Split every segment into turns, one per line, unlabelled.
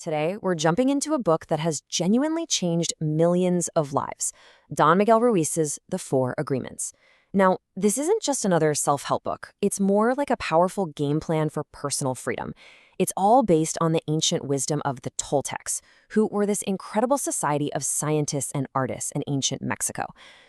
Today, we're jumping into a book that has genuinely changed millions of lives, Don Miguel Ruiz's The Four Agreements. Now, this isn't just another self-help book. It's more like a powerful game plan for personal freedom. It's all based on the ancient wisdom of the Toltecs, who were this incredible society of scientists and artists in ancient Mexico.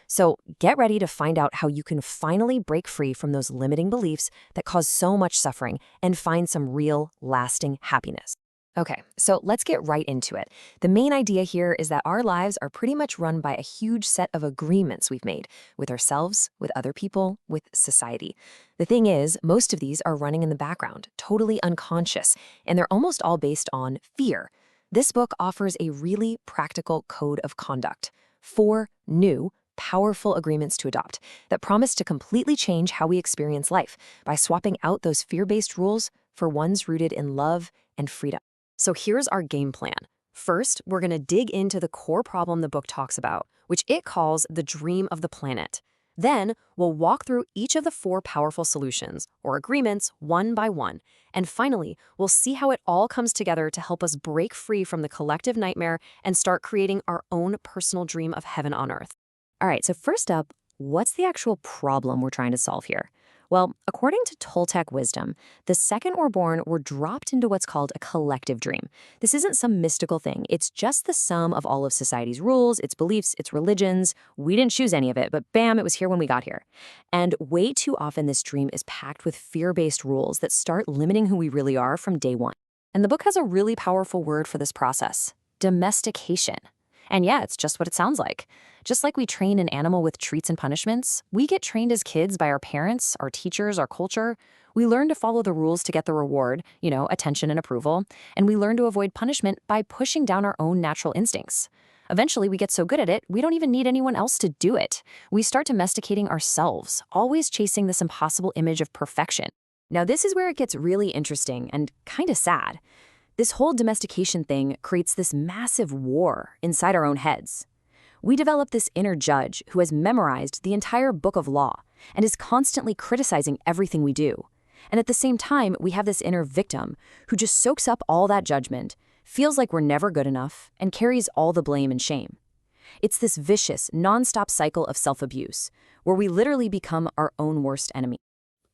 So get ready to find out how you can finally break free from those limiting beliefs that cause so much suffering and find some real, lasting happiness. Okay, so let's get right into it. The main idea here is that our lives are pretty much run by a huge set of agreements we've made with ourselves, with other people, with society. The thing is, most of these are running in the background, totally unconscious, and they're almost all based on fear. This book offers a really practical code of conduct. 4 new, powerful agreements to adopt that promise to completely change how we experience life by swapping out those fear-based rules for ones rooted in love and freedom. So here's our game plan. First, we're going to dig into the core problem the book talks about, which it calls the dream of the planet. Then, we'll walk through each of the 4 powerful solutions, or agreements, one by one. And finally, we'll see how it all comes together to help us break free from the collective nightmare and start creating our own personal dream of heaven on earth. All right, so first up, what's the actual problem we're trying to solve here? Well, according to Toltec wisdom, the second we're born, we're dropped into what's called a collective dream. This isn't some mystical thing. It's just the sum of all of society's rules, its beliefs, its religions. We didn't choose any of it, but bam, it was here when we got here. And way too often, this dream is packed with fear-based rules that start limiting who we really are from day one. And the book has a really powerful word for this process: domestication. And yeah, it's just what it sounds like. Just like we train an animal with treats and punishments, we get trained as kids by our parents, our teachers, our culture. We learn to follow the rules to get the reward, attention and approval. And we learn to avoid punishment by pushing down our own natural instincts. Eventually, we get so good at it, we don't even need anyone else to do it. We start domesticating ourselves, always chasing this impossible image of perfection. Now, this is where it gets really interesting and kind of sad. This whole domestication thing creates this massive war inside our own heads. We develop this inner judge who has memorized the entire book of law and is constantly criticizing everything we do. And at the same time, we have this inner victim who just soaks up all that judgment, feels like we're never good enough, and carries all the blame and shame. It's this vicious, nonstop cycle of self-abuse where we literally become our own worst enemy.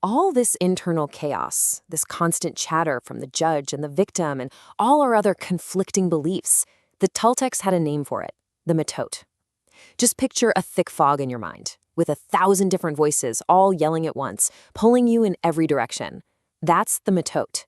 All this internal chaos, this constant chatter from the judge and the victim and all our other conflicting beliefs, the Toltecs had a name for it: the metote. Just picture a thick fog in your mind, with 1,000 different voices all yelling at once, pulling you in every direction. That's the metote.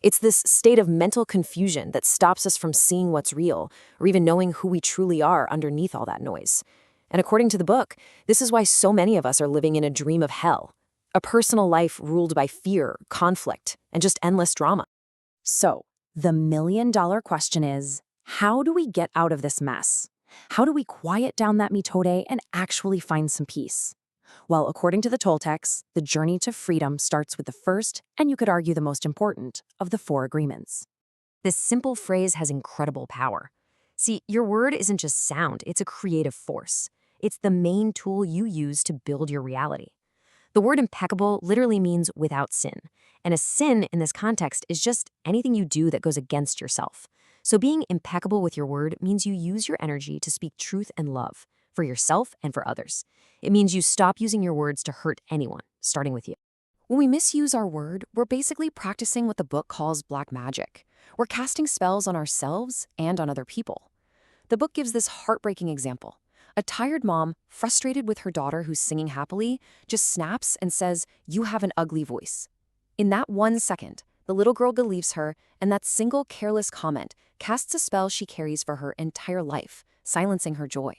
It's this state of mental confusion that stops us from seeing what's real, or even knowing who we truly are underneath all that noise. And according to the book, this is why so many of us are living in a dream of hell. A personal life ruled by fear, conflict, and just endless drama. So, the million-dollar question is, how do we get out of this mess? How do we quiet down that mitote and actually find some peace? Well, according to the Toltecs, the journey to freedom starts with the first, and you could argue the most important, of the 4 agreements. This simple phrase has incredible power. See, your word isn't just sound, it's a creative force. It's the main tool you use to build your reality. The word impeccable literally means without sin, and a sin in this context is just anything you do that goes against yourself. So being impeccable with your word means you use your energy to speak truth and love for yourself and for others. It means you stop using your words to hurt anyone, starting with you. When we misuse our word, we're basically practicing what the book calls black magic. We're casting spells on ourselves and on other people. The book gives this heartbreaking example. A tired mom, frustrated with her daughter who's singing happily, just snaps and says, "You have an ugly voice." In that 1 second, the little girl believes her, and that single careless comment casts a spell she carries for her entire life, silencing her joy.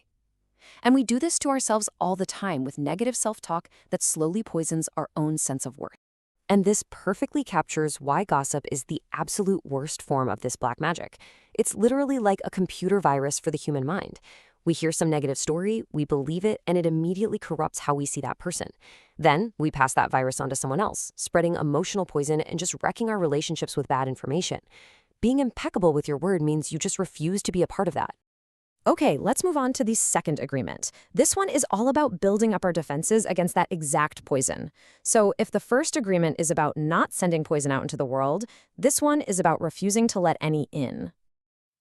And we do this to ourselves all the time with negative self-talk that slowly poisons our own sense of worth. And this perfectly captures why gossip is the absolute worst form of this black magic. It's literally like a computer virus for the human mind. We hear some negative story, we believe it, and it immediately corrupts how we see that person. Then we pass that virus on to someone else, spreading emotional poison and just wrecking our relationships with bad information. Being impeccable with your word means you just refuse to be a part of that. Okay, let's move on to the second agreement. This one is all about building up our defenses against that exact poison. So if the first agreement is about not sending poison out into the world, this one is about refusing to let any in.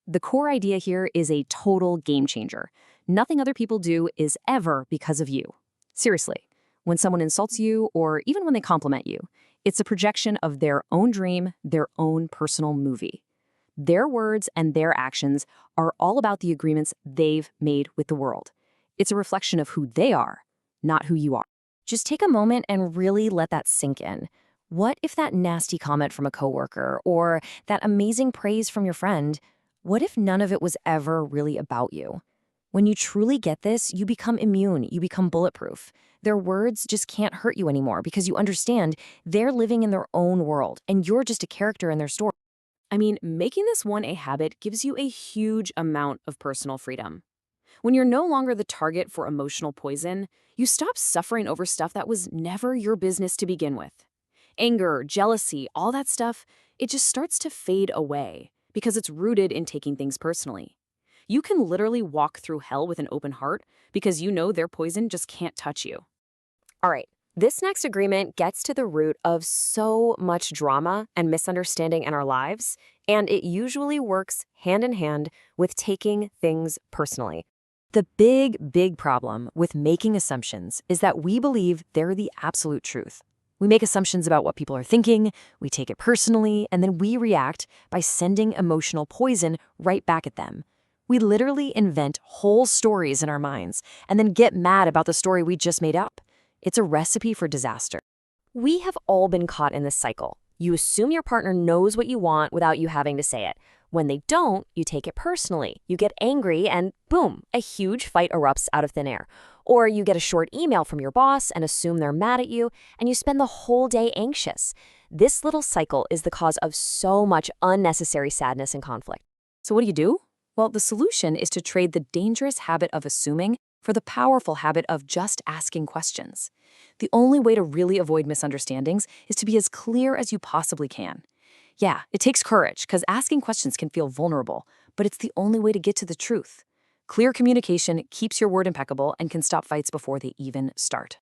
The core idea here is a total game changer. Nothing other people do is ever because of you. Seriously, when someone insults you or even when they compliment you, it's a projection of their own dream, their own personal movie. Their words and their actions are all about the agreements they've made with the world. It's a reflection of who they are, not who you are. Just take a moment and really let that sink in. What if that nasty comment from a coworker or that amazing praise from your friend, what if none of it was ever really about you? When you truly get this, you become immune, you become bulletproof. Their words just can't hurt you anymore because you understand they're living in their own world and you're just a character in their story. I mean, making this one a habit gives you a huge amount of personal freedom. When you're no longer the target for emotional poison, you stop suffering over stuff that was never your business to begin with. Anger, jealousy, all that stuff, it just starts to fade away because it's rooted in taking things personally. You can literally walk through hell with an open heart because you know their poison just can't touch you. All right, this next agreement gets to the root of so much drama and misunderstanding in our lives, and it usually works hand in hand with taking things personally. The big problem with making assumptions is that we believe they're the absolute truth. We make assumptions about what people are thinking, we take it personally, and then we react by sending emotional poison right back at them. We literally invent whole stories in our minds and then get mad about the story we just made up. It's a recipe for disaster. We have all been caught in this cycle. You assume your partner knows what you want without you having to say it. When they don't, you take it personally. You get angry and boom, a huge fight erupts out of thin air. Or you get a short email from your boss and assume they're mad at you, and you spend the whole day anxious. This little cycle is the cause of so much unnecessary sadness and conflict. So what do? Well, the solution is to trade the dangerous habit of assuming for the powerful habit of just asking questions. The only way to really avoid misunderstandings is to be as clear as you possibly can. Yeah, it takes courage because asking questions can feel vulnerable, but it's the only way to get to the truth. Clear communication keeps your word impeccable and can stop fights before they even start.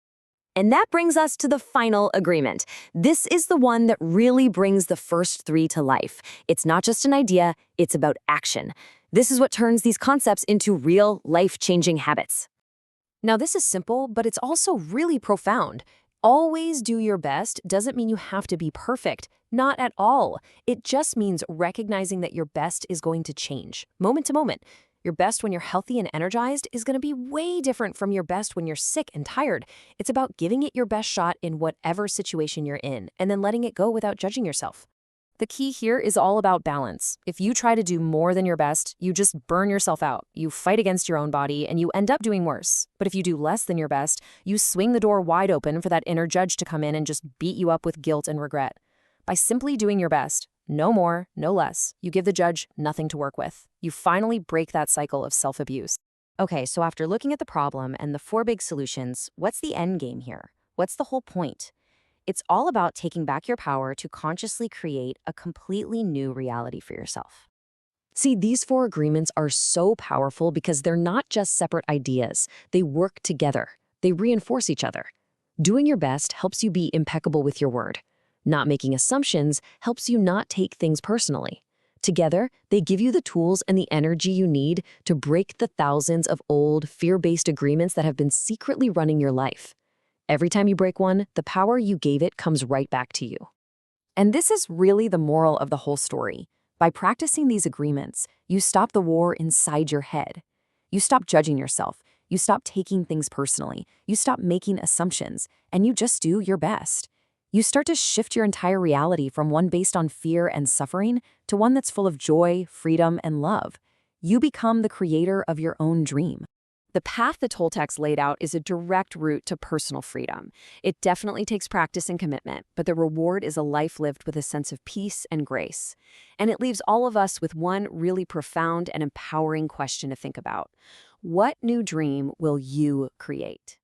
And that brings us to the final agreement. This is the one that really brings the first three to life. It's not just an idea, it's about action. This is what turns these concepts into real, life-changing habits. Now, this is simple, but it's also really profound. Always do your best doesn't mean you have to be perfect. Not at all. It just means recognizing that your best is going to change, moment to moment. Your best when you're healthy and energized is going to be way different from your best when you're sick and tired. It's about giving it your best shot in whatever situation you're in, and then letting it go without judging yourself. The key here is all about balance. If you try to do more than your best, you just burn yourself out. You fight against your own body, and you end up doing worse. But if you do less than your best, you swing the door wide open for that inner judge to come in and just beat you up with guilt and regret. By simply doing your best, no more, no less, you give the judge nothing to work with. You finally break that cycle of self-abuse. Okay, so after looking at the problem and the 4 big solutions, what's the end game here? What's the whole point? It's all about taking back your power to consciously create a completely new reality for yourself. See, these 4 agreements are so powerful because they're not just separate ideas. They work together. They reinforce each other. Doing your best helps you be impeccable with your word. Not making assumptions helps you not take things personally. Together, they give you the tools and the energy you need to break the thousands of old, fear-based agreements that have been secretly running your life. Every time you break one, the power you gave it comes right back to you. And this is really the moral of the whole story. By practicing these agreements, you stop the war inside your head. You stop judging yourself. You stop taking things personally. You stop making assumptions, and you just do your best. You start to shift your entire reality from one based on fear and suffering to one that's full of joy, freedom, and love. You become the creator of your own dream. The path the Toltecs laid out is a direct route to personal freedom. It definitely takes practice and commitment, but the reward is a life lived with a sense of peace and grace. And it leaves all of us with one really profound and empowering question to think about. What new dream will you create?